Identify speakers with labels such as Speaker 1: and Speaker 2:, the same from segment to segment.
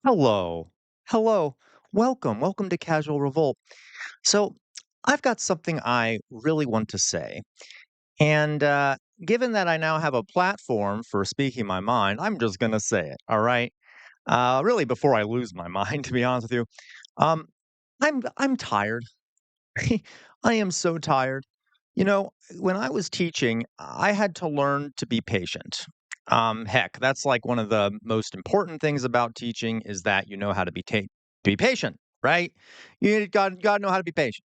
Speaker 1: Hello. Hello. Welcome. Welcome to Casual Revolt. So, I've got something I really want to say. And given that I now have a platform for speaking my mind, I'm just going to say it. All right. Really, before I lose my mind, to be honest with you, um, I'm tired. I am so tired. You know, when I was teaching, I had to learn to be patient. Heck, that's like one of the most important things about teaching is that you know how to be patient, right? You got to know how to be patient.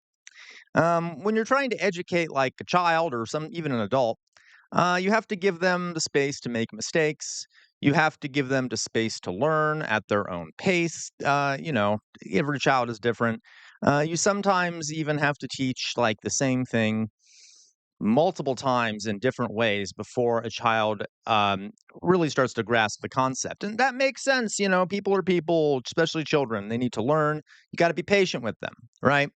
Speaker 1: When you're trying to educate like a child or some even an adult, you have to give them the space to make mistakes. You have to give them the space to learn at their own pace. Every child is different. You sometimes even have to teach like the same thing multiple times in different ways before a child really starts to grasp the concept. And that makes sense. People are people, especially children. They need to learn. You got to be patient with them, right?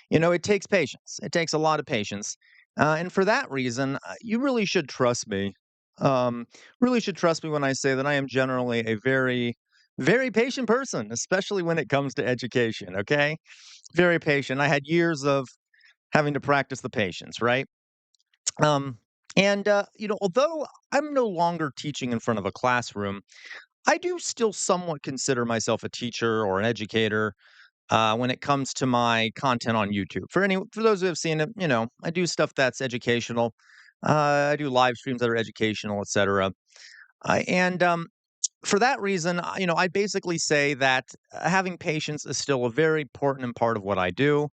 Speaker 1: It takes patience. It takes a lot of patience. And for that reason, you really should trust me. Um, really should trust me when I say that I am generally a very, very patient person, especially when it comes to education. Okay. Very patient. I had years of having to practice the patience, right? Um, although I'm no longer teaching in front of a classroom, I do still somewhat consider myself a teacher or an educator when it comes to my content on YouTube. For those who have seen it, I do stuff that's educational. I do live streams that are educational, etc. And For that reason, I basically say that having patience is still a very important part of what I do.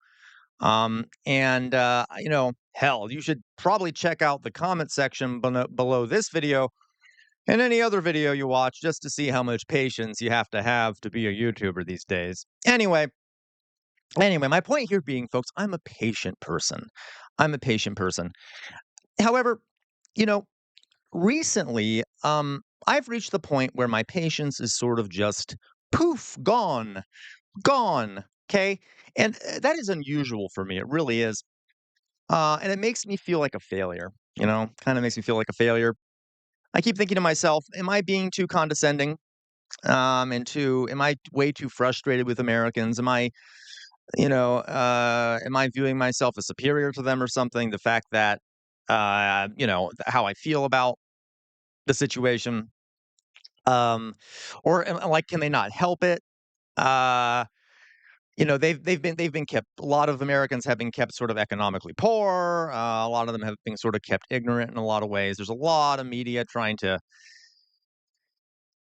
Speaker 1: Hell, you should probably check out the comment section below this video and any other video you watch just to see how much patience you have to be a YouTuber these days. Anyway, my point here being, folks, I'm a patient person. I'm a patient person. However, you know, recently, I've reached the point where my patience is sort of just poof, gone. Okay. And that is unusual for me. It really is. And it makes me feel like a failure, kind of makes me feel like a failure. I keep thinking to myself, am I being too condescending? Am I way too frustrated with Americans? Am I viewing myself as superior to them or something? The fact that, how I feel about the situation, like, can they not help it? Uh, they've been kept. A lot of Americans have been kept sort of economically poor. A lot of them have been sort of kept ignorant in a lot of ways. There's a lot of media trying to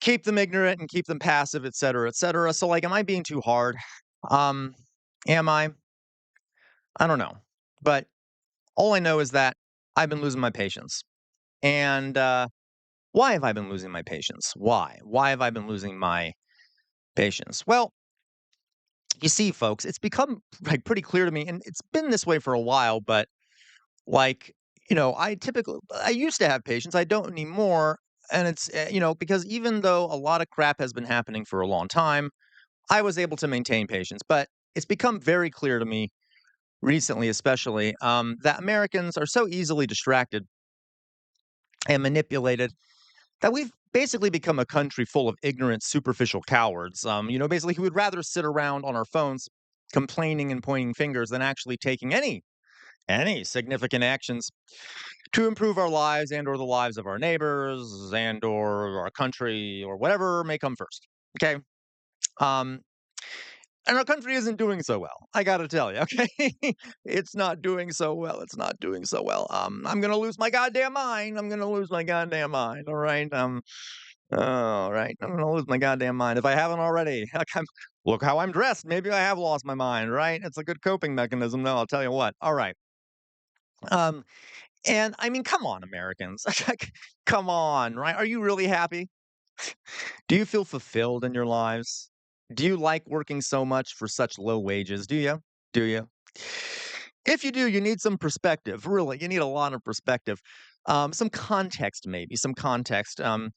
Speaker 1: keep them ignorant and keep them passive, et cetera, et cetera. So, like, am I being too hard? Um, am I? I don't know. But all I know is that I've been losing my patience. And why have I been losing my patience? Why? Why have I been losing my patience? Well, you see, folks, it's become like pretty clear to me, and it's been this way for a while, but like, I used to have patience. I don't anymore. And it's, because even though a lot of crap has been happening for a long time, I was able to maintain patience. But it's become very clear to me recently, especially, that Americans are so easily distracted and manipulated that we've basically become a country full of ignorant, superficial cowards. Basically, who would rather sit around on our phones complaining and pointing fingers than actually taking any significant actions to improve our lives and or the lives of our neighbors and or our country or whatever may come first. Okay. Um, and our country isn't doing so well. I got to tell you, okay? It's not doing so well. It's not doing so well. I'm going to lose my goddamn mind. I'm going to lose my goddamn mind. All right. All right. I'm going to lose my goddamn mind if I haven't already. Look how I'm dressed. Maybe I have lost my mind, right? It's a good coping mechanism. No, I'll tell you what. All right. Um, and I mean, come on, Americans. Come on, right? Are you really happy? Do you feel fulfilled in your lives? Do you like working so much for such low wages? Do you? Do you? If you do, you need some perspective. Really, you need a lot of perspective. Some context, maybe some context. And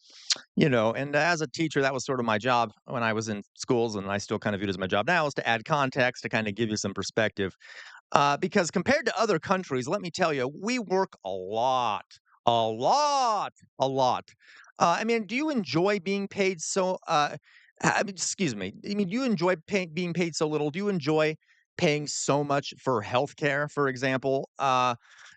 Speaker 1: as a teacher, that was sort of my job when I was in schools, and I still kind of view it as my job now, is to add context to kind of give you some perspective. Because compared to other countries, let me tell you, we work a lot, a lot. I mean, do you enjoy being paid so? I mean, excuse me. I mean, do you enjoy being paid so little? Do you enjoy paying so much for healthcare, for example?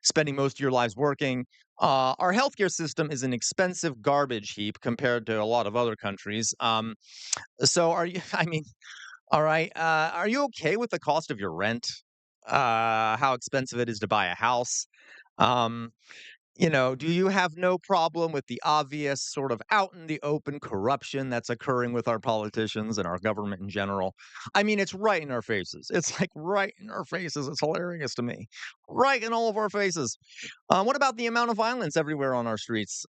Speaker 1: Spending most of your lives working. Our healthcare system is an expensive garbage heap compared to a lot of other countries. So are you? I mean, all right. Are you okay with the cost of your rent? How expensive it is to buy a house? Um, do you have no problem with the obvious sort of out in the open corruption that's occurring with our politicians and our government in general? I mean, it's right in our faces. It's like right in our faces. It's hilarious to me. Right in all of our faces. What about the amount of violence everywhere on our streets?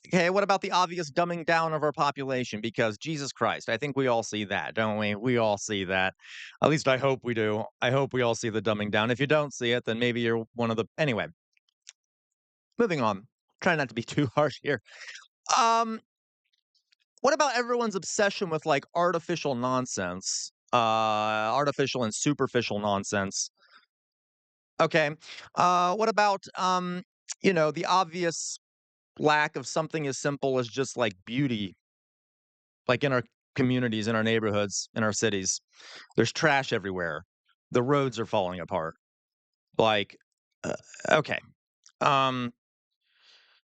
Speaker 1: Okay, what about the obvious dumbing down of our population? Because Jesus Christ, I think we all see that, don't we? We all see that. At least I hope we do. I hope we all see the dumbing down. If you don't see it, then maybe you're one of the. Anyway, moving on. Try not to be too harsh here. Um, what about everyone's obsession with like artificial nonsense? Artificial and superficial nonsense. Okay. What about the obvious lack of something as simple as just like beauty, like in our communities, in our neighborhoods, in our cities. There's trash everywhere. The roads are falling apart. Like, uh, okay. Um,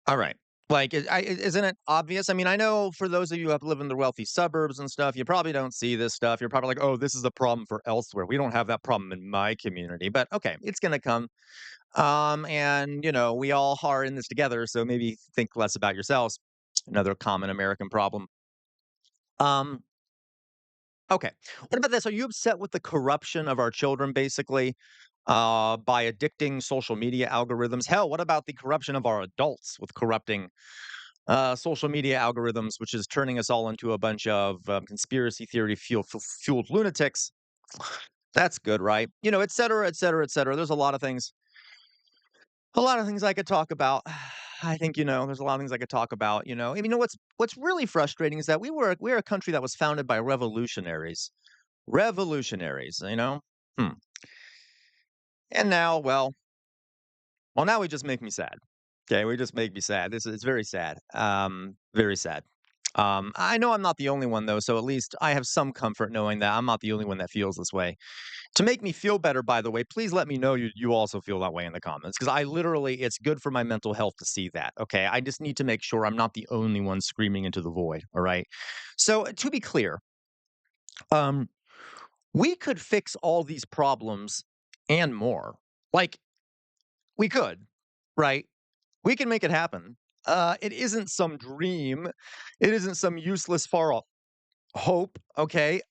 Speaker 1: all right. Like, isn't it obvious? I mean, I know for those of you who have live in the wealthy suburbs and stuff, you probably don't see this stuff. You're probably like, oh, this is a problem for elsewhere. We don't have that problem in my community. But okay, it's gonna come. And we all are in this together, so maybe think less about yourselves. Another common American problem. Um, okay. What about this? Are you upset with the corruption of our children, basically, by addicting social media algorithms? Hell, what about the corruption of our adults with corrupting social media algorithms, which is turning us all into a bunch of conspiracy theory fueled lunatics? That's good, right? Et cetera, et cetera, et cetera. There's a lot of things I could talk about. I think there's a lot of things I could talk about. And what's really frustrating is that we're a country that was founded by revolutionaries. Revolutionaries, you know? Hmm. And now, now we just make me sad. Okay, we just make me sad. This is very sad. Very sad. I know I'm not the only one though, so at least I have some comfort knowing that I'm not the only one that feels this way. To make me feel better, by the way, please let me know you also feel that way in the comments because I literally it's good for my mental health to see that. Okay, I just need to make sure I'm not the only one screaming into the void. All right. So to be clear, um, we could fix all these problems and more. Like we could, right? We can make it happen. It isn't some dream. It isn't some useless far off hope. Okay.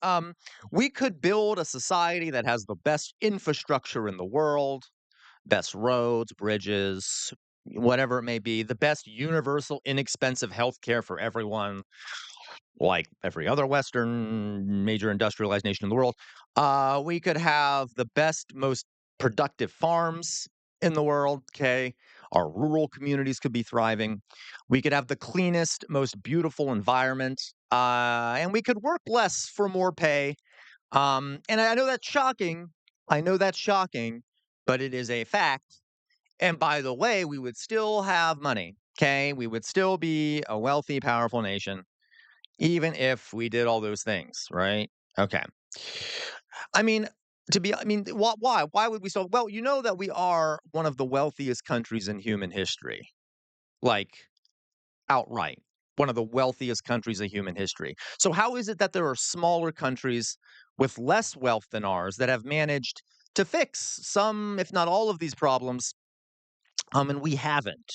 Speaker 1: We could build a society that has the best infrastructure in the world, best roads, bridges, whatever it may be, the best universal, inexpensive healthcare for everyone, like every other Western major industrialized nation in the world. We could have the best, most productive farms in the world. Okay. Our rural communities could be thriving. We could have the cleanest, most beautiful environment. And we could work less for more pay. And I know that's shocking. I know that's shocking, but it is a fact. And by the way, we would still have money. Okay. We would still be a wealthy, powerful nation even if we did all those things, right? Okay. I mean, why? Why would we so well, you know that we are one of the wealthiest countries in human history. Like outright. One of the wealthiest countries in human history. So how is it that there are smaller countries with less wealth than ours that have managed to fix some, if not all of these problems and we haven't.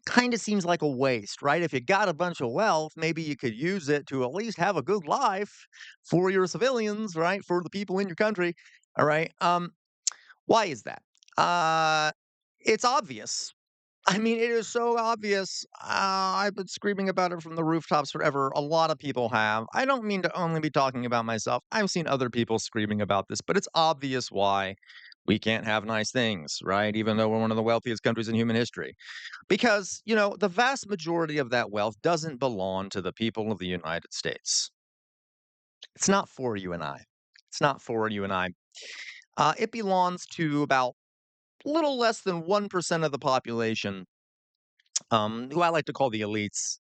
Speaker 1: Kind of seems like a waste, right? If you got a bunch of wealth, maybe you could use it to at least have a good life for your civilians, right? For the people in your country. All right. Why is that? Uh, it's obvious. I mean, it is so obvious. I've been screaming about it from the rooftops forever. A lot of people have. I don't mean to only be talking about myself. I've seen other people screaming about this, but it's obvious why we can't have nice things, right? Even though we're one of the wealthiest countries in human history. Because, the vast majority of that wealth doesn't belong to the people of the United States. It's not for you and I. It's not for you and I. It belongs to about a little less than 1% of the population, who I like to call the elites.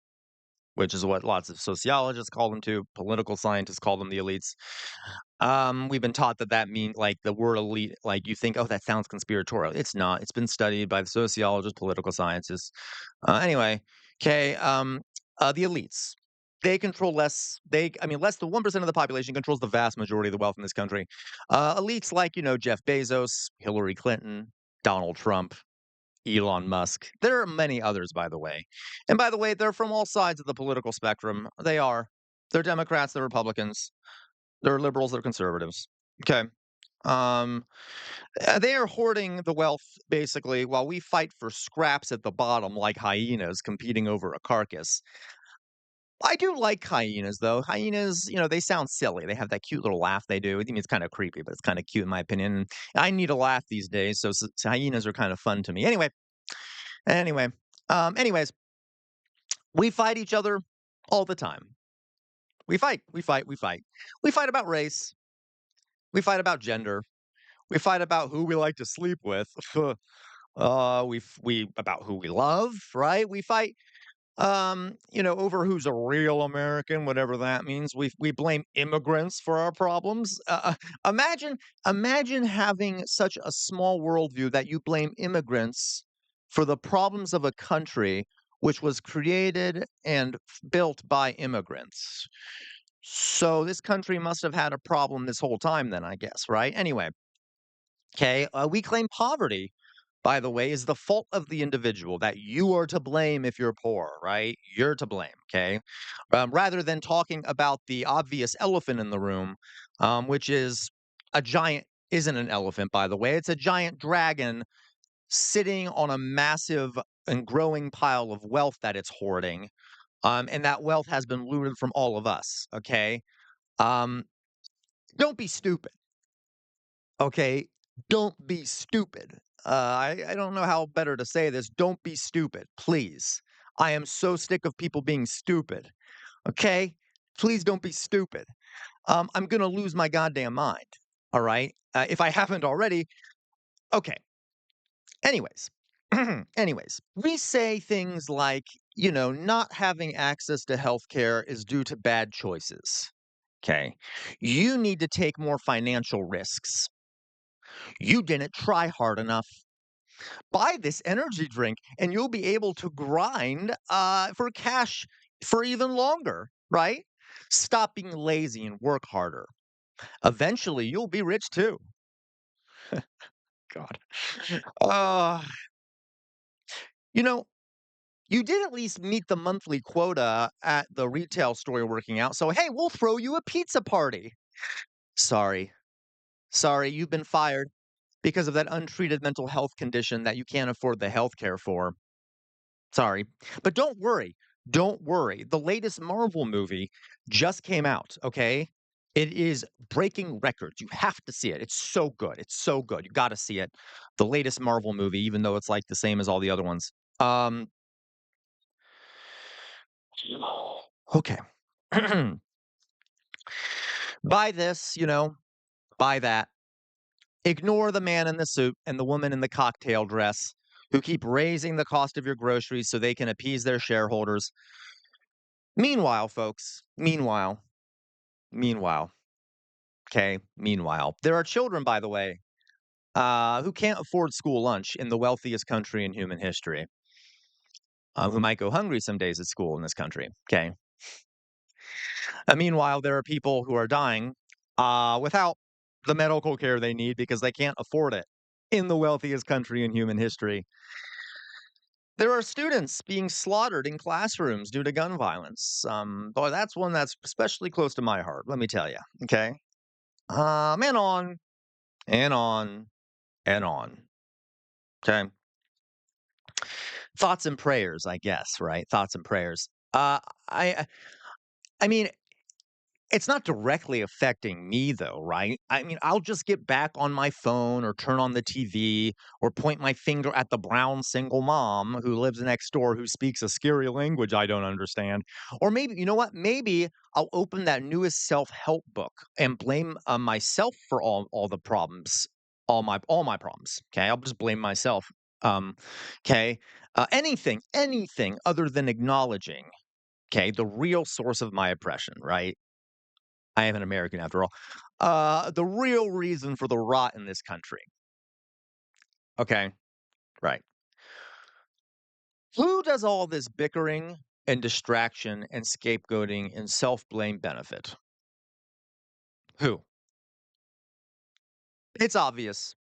Speaker 1: which is what lots of sociologists call them too. Political scientists call them the elites. We've been taught that that means like the word elite, like you think, oh, that sounds conspiratorial. It's not. It's been studied by the sociologists, political scientists. Anyway, okay. The elites. They control less. I mean, less than 1% of the population controls the vast majority of the wealth in this country. Elites like Jeff Bezos, Hillary Clinton, Donald Trump, Elon Musk. There are many others, by the way. And by the way, they're from all sides of the political spectrum. They are. They're Democrats, they're Republicans, they're liberals, they're conservatives. Okay. Um, they are hoarding the wealth basically while we fight for scraps at the bottom like hyenas competing over a carcass. I do like hyenas though. Hyenas, they sound silly. They have that cute little laugh they do. I mean, it's kind of creepy, but it's kind of cute in my opinion. I need a laugh these days, so hyenas are kind of fun to me. Anyway, anyways, we fight each other all the time. We fight, we fight, we fight. We fight about race. We fight about gender. We fight about who we like to sleep with. We about who we love, right? We fight, over who's a real American, whatever that means. We blame immigrants for our problems. Imagine, imagine having such a small worldview that you blame immigrants for the problems of a country which was created and built by immigrants. So this country must have had a problem this whole time, then I guess, right? Anyway, okay, we claim poverty, by the way, is the fault of the individual, that you are to blame if you're poor, right? You're to blame, okay? Rather than talking about the obvious elephant in the room, which is a giant, isn't an elephant, by the way. It's a giant dragon sitting on a massive and growing pile of wealth that it's hoarding. And that wealth has been looted from all of us, okay? Um, don't be stupid. Okay, don't be stupid. I don't know how better to say this. Don't be stupid, please. I am so sick of people being stupid. Okay, please don't be stupid. I'm gonna lose my goddamn mind. All right, if I haven't already. Okay. Anyways, anyways, we say things like, not having access to healthcare is due to bad choices. Okay, you need to take more financial risks. You didn't try hard enough. Buy this energy drink and you'll be able to grind for cash for even longer, right? Stop being lazy and work harder. Eventually, you'll be rich too. God. Uh, you know, you did at least meet the monthly quota at the retail store you're working out. So, hey, we'll throw you a pizza party. Sorry. Sorry, you've been fired because of that untreated mental health condition that you can't afford the health care for. Sorry. But don't worry. Don't worry. The latest Marvel movie just came out, okay? It is breaking records. You have to see it. It's so good. It's so good. You got to see it. The latest Marvel movie, even though it's like the same as all the other ones. Okay. Buy this, buy that. Ignore the man in the suit and the woman in the cocktail dress who keep raising the cost of your groceries so they can appease their shareholders. Meanwhile, folks, meanwhile, okay, meanwhile, there are children, by the way, who can't afford school lunch in the wealthiest country in human history, who might go hungry some days at school in this country, okay? Meanwhile, there are people who are dying without the medical care they need because they can't afford it in the wealthiest country in human history. There are students being slaughtered in classrooms due to gun violence. Boy, that's one that's especially close to my heart, let me tell you, okay? And on and on and on. Okay. Thoughts and prayers, I guess, right? Thoughts and prayers. I I mean, it's not directly affecting me though, right? I mean, I'll just get back on my phone or turn on the TV or point my finger at the brown single mom who lives next door who speaks a scary language I don't understand. Or maybe, you know what? Maybe I'll open that newest self-help book and blame myself for all the problems, all my problems. Okay, I'll just blame myself. Um, okay, anything other than acknowledging. Okay, the real source of my oppression, right? I am an American after all. The real reason for the rot in this country. Okay, right. Who does all this bickering and distraction and scapegoating and self-blame benefit? Who? It's obvious.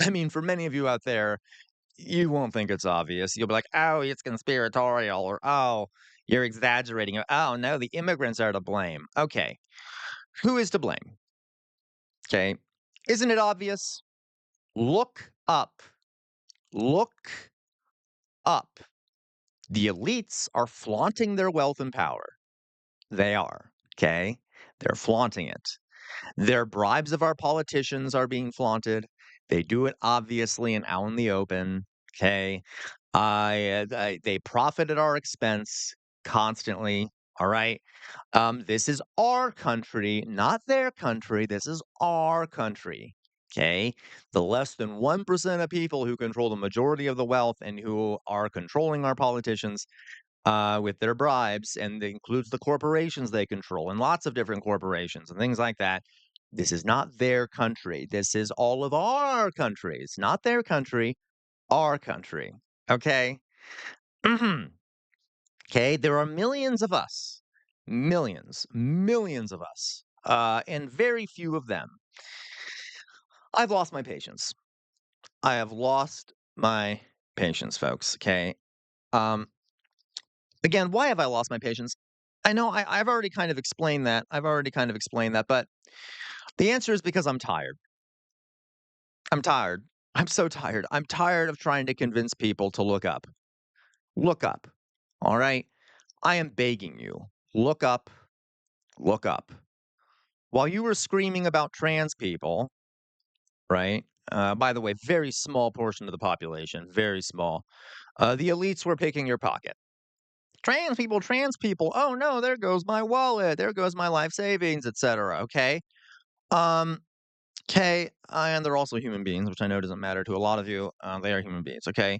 Speaker 1: I mean, for many of you out there, you won't think it's obvious. You'll be like, "Oh, it's conspiratorial," or "Oh, you're exaggerating," or "Oh, no, the immigrants are to blame." Okay, who is to blame? Okay, isn't it obvious? Look up. Look up. The elites are flaunting their wealth and power. They are, okay? They're flaunting it. Their bribes of our politicians are being flaunted. They do it obviously and out in the open, okay? They profit at our expense constantly, all right? This is our country, not their country. This is our country, okay? The less than 1% of people who control the majority of the wealth and who are controlling our politicians with their bribes, and it includes the corporations they control and lots of different corporations and things like that. This is not their country. This is all of our countries, not their country, our country. Okay. Okay. There are millions of us, millions of us, and very few of them. I've lost my patience. I have lost my patience, folks. Okay. Um, Again, why have I lost my patience? I know I've already kind of explained that. I've already kind of explained that, but the answer is because I'm tired. I'm tired. I'm so tired. I'm tired of trying to convince people to look up. Look up. All right? I am begging you. Look up. Look up. While you were screaming about trans people, right? By the way, very small portion of the population, very small. The elites were picking your pocket. Trans people. Oh no, there goes my wallet. There goes my life savings, etc. Okay. Um, okay. And they're also human beings, which I know doesn't matter to a lot of you. They are human beings. Okay.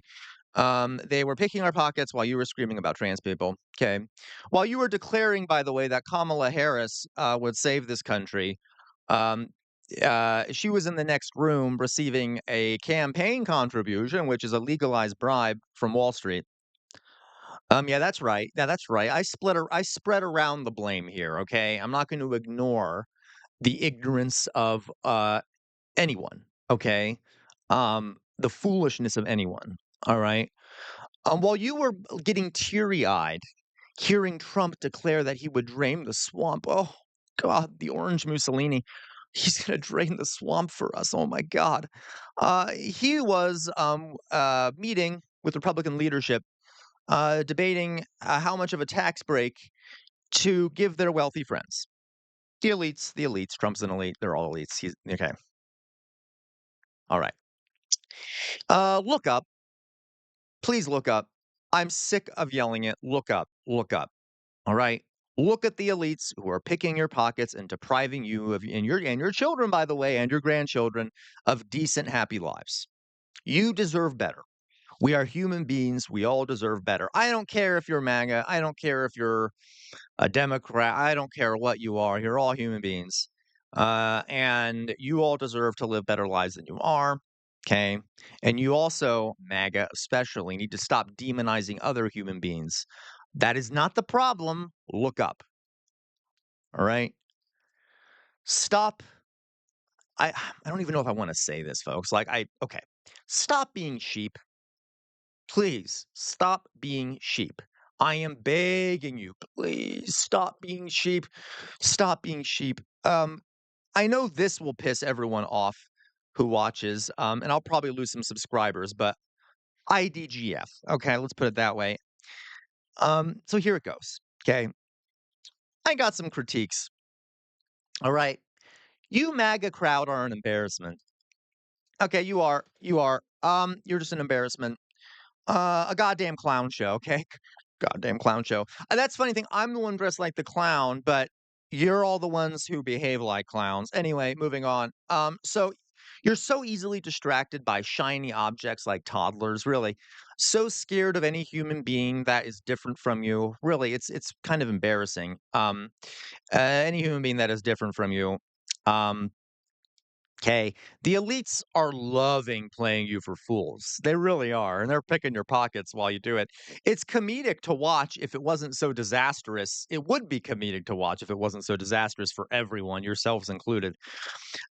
Speaker 1: They were picking our pockets while you were screaming about trans people. Okay. While you were declaring, by the way, that Kamala Harris would save this country. Um, she was in the next room receiving a campaign contribution, which is a legalized bribe from Wall Street. Yeah, that's right. Yeah, that's right. I spread around the blame here, okay? I'm not going to ignore the ignorance of anyone, okay? The foolishness of anyone, all right? While you were getting teary-eyed hearing Trump declare that he would drain the swamp. Oh God, the orange Mussolini. He's going to drain the swamp for us. Oh my God. He was meeting with Republican leadership debating how much of a tax break to give their wealthy friends. The elites. Trump's an elite. They're all elites. He's okay. All right. Look up. Please look up. I'm sick of yelling it. Look up. Look up. All right. Look at the elites who are picking your pockets and depriving you of and your children, by the way, and your grandchildren of decent, happy lives. You deserve better. We are human beings. We all deserve better. I don't care if you're MAGA. I don't care if you're a Democrat. I don't care what you are. You're all human beings. And you all deserve to live better lives than you are. Okay. And you also, MAGA especially, need to stop demonizing other human beings. That is not the problem. Look up. All right. Stop. I don't even know if I want to say this, folks. Okay. Stop being sheep. Please stop being sheep. I am begging you, please stop being sheep. Stop being sheep. I know this will piss everyone off who watches, and I'll probably lose some subscribers, but IDGF. Okay, let's put it that way. So here it goes. Okay, I got some critiques. All right, you MAGA crowd are an embarrassment. Okay, you are. You are. You're just an embarrassment. A goddamn clown show, okay? Goddamn clown show. That's the funny thing. I'm the one dressed like the clown, but you're all the ones who behave like clowns. Anyway, moving on. So you're so easily distracted by shiny objects like toddlers, really. so scared of any human being that is different from you. Really, it's kind of embarrassing. Any human being that is different from you. Um, Okay, the elites are loving playing you for fools. They really are, and they're picking your pockets while you do it. It's comedic to watch if it wasn't so disastrous. It would be comedic to watch if it wasn't so disastrous for everyone, yourselves included.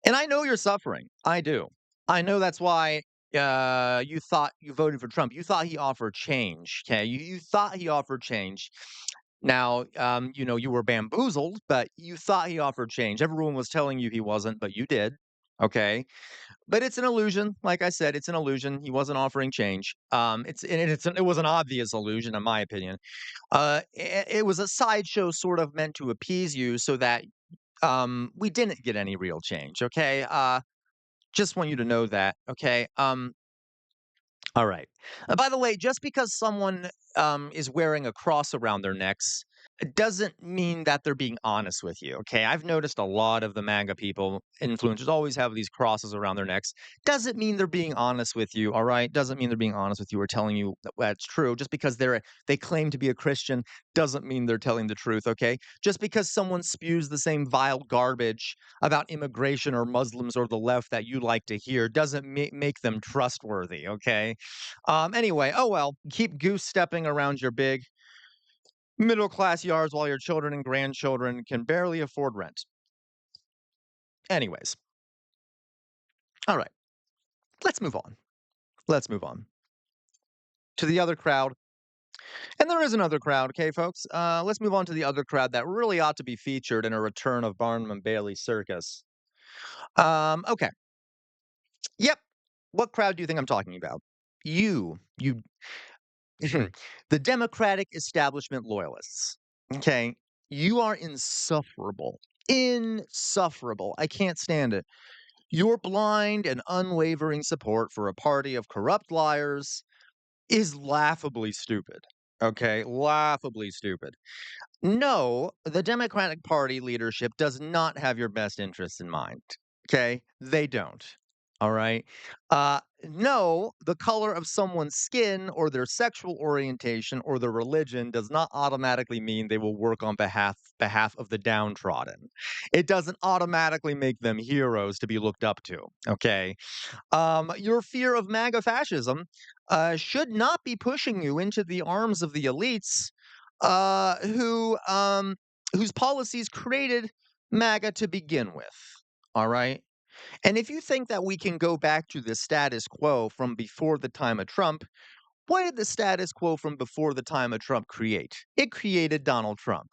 Speaker 1: And I know you're suffering. I do. I know that's why you thought you voted for Trump. You thought he offered change. Okay, you thought he offered change. Now, you were bamboozled, but you thought he offered change. Everyone was telling you he wasn't, but you did. Okay. But it's an illusion. Like I said, it's an illusion. He wasn't offering change. It was an obvious illusion, in my opinion. It was a sideshow, sort of meant to appease you, so that we didn't get any real change. Okay. Just want you to know that. Okay. All right. By the way, just because someone is wearing a cross around their necks, it doesn't mean that they're being honest with you. Okay. I've noticed a lot of the MAGA people, influencers, always have these crosses around their necks. Doesn't mean they're being honest with you. All right. Doesn't mean they're being honest with you or telling you that that's true. Just because they claim to be a Christian doesn't mean they're telling the truth. Okay. Just because someone spews the same vile garbage about immigration or Muslims or the left that you like to hear doesn't make them trustworthy. Okay. Anyway, oh well, keep goose stepping around your big middle class yards while your children and grandchildren can barely afford rent. Anyways, all right, let's move on. Let's move on to the other crowd. And there is another crowd, okay, folks? Let's move on to the other crowd that really ought to be featured in a return of Barnum and Bailey circus. Okay. Yep. What crowd do you think I'm talking about? You the Democratic establishment loyalists. Okay. You are insufferable. Insufferable. I can't stand it. Your blind and unwavering support for a party of corrupt liars is laughably stupid. Okay. Laughably stupid. No, the Democratic Party leadership does not have your best interests in mind. Okay? They don't. All right. No, the color of someone's skin or their sexual orientation or their religion does not automatically mean they will work on behalf of the downtrodden. It doesn't automatically make them heroes to be looked up to. Okay. Your fear of MAGA fascism should not be pushing you into the arms of the elites whose policies created MAGA to begin with. All right. And if you think that we can go back to the status quo from before the time of Trump, what did the status quo from before the time of Trump create? It created Donald Trump.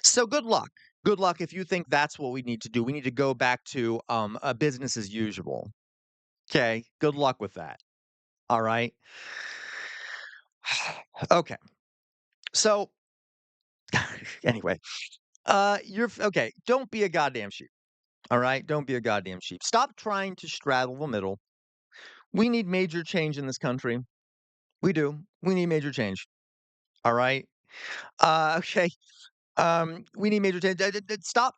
Speaker 1: So good luck. Good luck if you think that's what we need to do. We need to go back to a business as usual. Okay. Good luck with that. All right. Okay. So anyway, okay. Don't be a goddamn sheep. All right. Don't be a goddamn sheep. Stop trying to straddle the middle. We need major change in this country. We do. We need major change. All right. Okay. We need major change. Stop.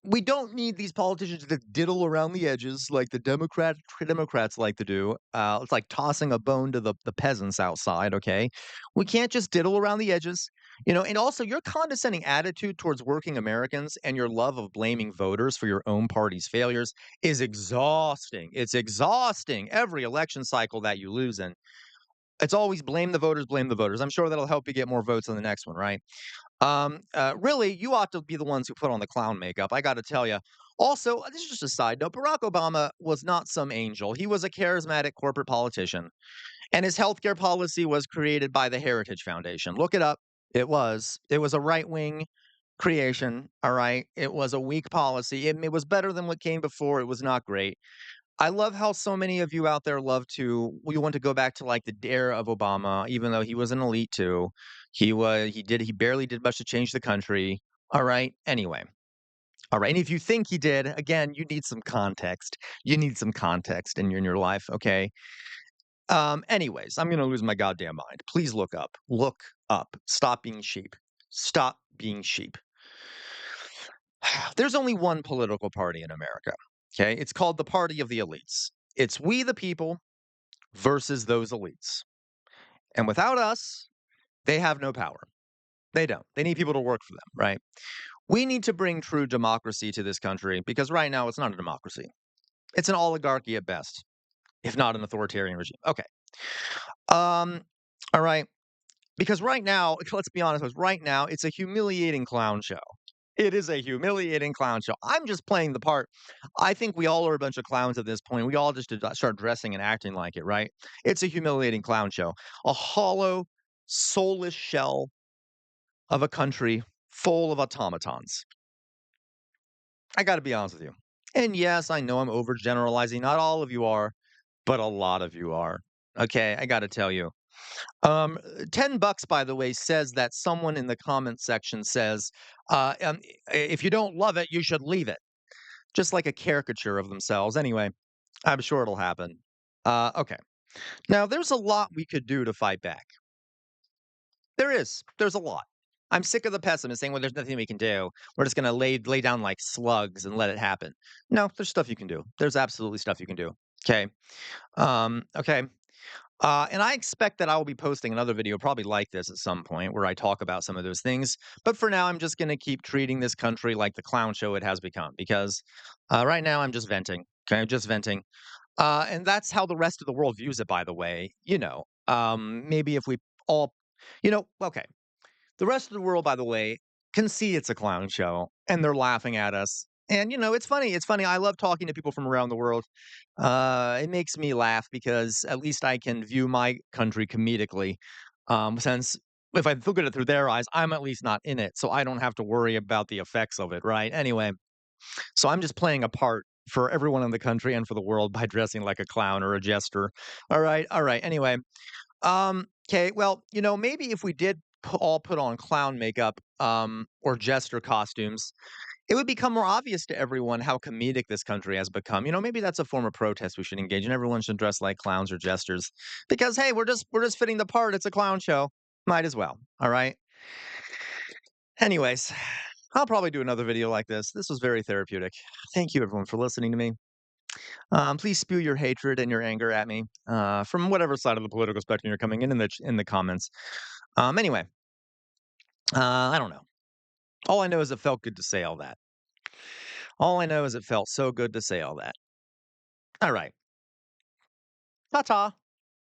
Speaker 1: We don't need these politicians to diddle around the edges like the Democrats like to do. It's like tossing a bone to the peasants outside. Okay, we can't just diddle around the edges. And also your condescending attitude towards working Americans and your love of blaming voters for your own party's failures is exhausting. It's exhausting every election cycle that you lose in. It's always blame the voters, blame the voters. I'm sure that'll help you get more votes in the next one, right? Really, you ought to be the ones who put on the clown makeup. I got to tell you. Also, this is just a side note. Barack Obama was not some angel. He was a charismatic corporate politician, and his healthcare policy was created by the Heritage Foundation. Look it up. It was. It was a right wing creation. All right. It was a weak policy. It was better than what came before. It was not great. I love how so many of you out there love to we want to go back to like the era of Obama, even though he was an elite too. He barely did much to change the country. All right. Anyway. All right. And if you think he did, again, you need some context. You need some context in your life, okay? Anyways, I'm gonna lose my goddamn mind. Please look up. Look up. Stop being sheep. Stop being sheep. There's only one political party in America. Okay. It's called the Party of the Elites. It's we the people versus those elites. And without us, they have no power. They don't. They need people to work for them, right? We need to bring true democracy to this country because right now it's not a democracy. It's an oligarchy at best, if not an authoritarian regime. Okay. Um, all right. Because right now, let's be honest, right now, it's a humiliating clown show. It is a humiliating clown show. I'm just playing the part. I think we all are a bunch of clowns at this point. We all just did not start dressing and acting like it, right? It's a humiliating clown show. A hollow, soulless shell of a country full of automatons. I got to be honest with you. And yes, I know I'm overgeneralizing. Not all of you are, but a lot of you are. Okay, I got to tell you. Um, $10, by the way, says that someone in the comment section says, if you don't love it, you should leave it. Just like a caricature of themselves. Anyway, I'm sure it'll happen. Okay. Now, there's a lot we could do to fight back. There is. There's a lot. I'm sick of the pessimists saying, well, there's nothing we can do. We're just going to lay down like slugs and let it happen. No, there's stuff you can do. There's absolutely stuff you can do. Okay. Okay. And I expect that I will be posting another video probably like this at some point where I talk about some of those things. But for now, I'm just going to keep treating this country like the clown show it has become because right now I'm just venting. Okay, I'm just venting. And that's how the rest of the world views it, by the way. Maybe if we all, okay. The rest of the world, by the way, can see it's a clown show and they're laughing at us. And it's funny. It's funny. I love talking to people from around the world. It makes me laugh because at least I can view my country comedically. Since if I look at it through their eyes, I'm at least not in it, so I don't have to worry about the effects of it, right? Anyway, so I'm just playing a part for everyone in the country and for the world by dressing like a clown or a jester. All right. Anyway, okay, well, maybe if we did all put on clown makeup, or jester costumes, it would become more obvious to everyone how comedic this country has become. Maybe that's a form of protest we should engage in. Everyone should dress like clowns or jesters because hey, we're just fitting the part. It's a clown show. Might as well. All right. Anyways, I'll probably do another video like this. This was very therapeutic. Thank you everyone for listening to me. Please spew your hatred and your anger at me from whatever side of the political spectrum you're coming in the comments. Anyway, I don't know. All I know is it felt good to say all that. All I know is it felt so good to say all that. All right. Ta ta.